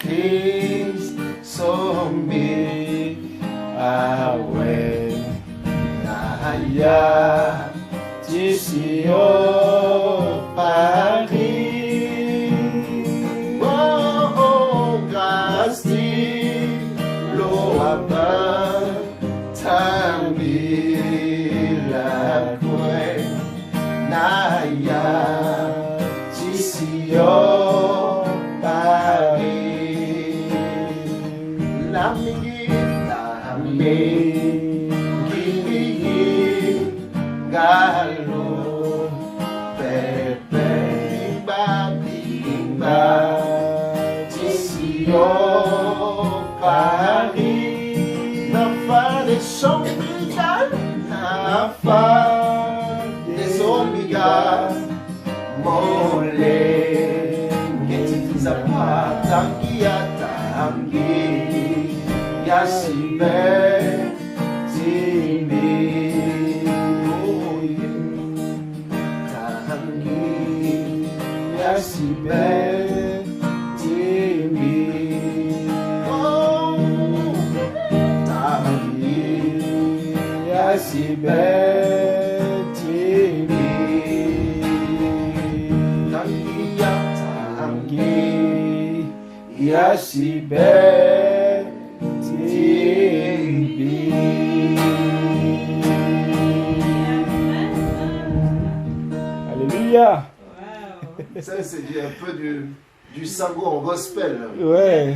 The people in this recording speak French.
Christ sombi awe naya tisio Paris oh gasti lo apa tambi la kwe naya tisio Galo pepe bimba tisio Paris nafa de sombigal nafa de sombigal mole ketitiza patangi atangi yasibe Alléluia. Ça c'est un peu du Sango en gospel. Ouais.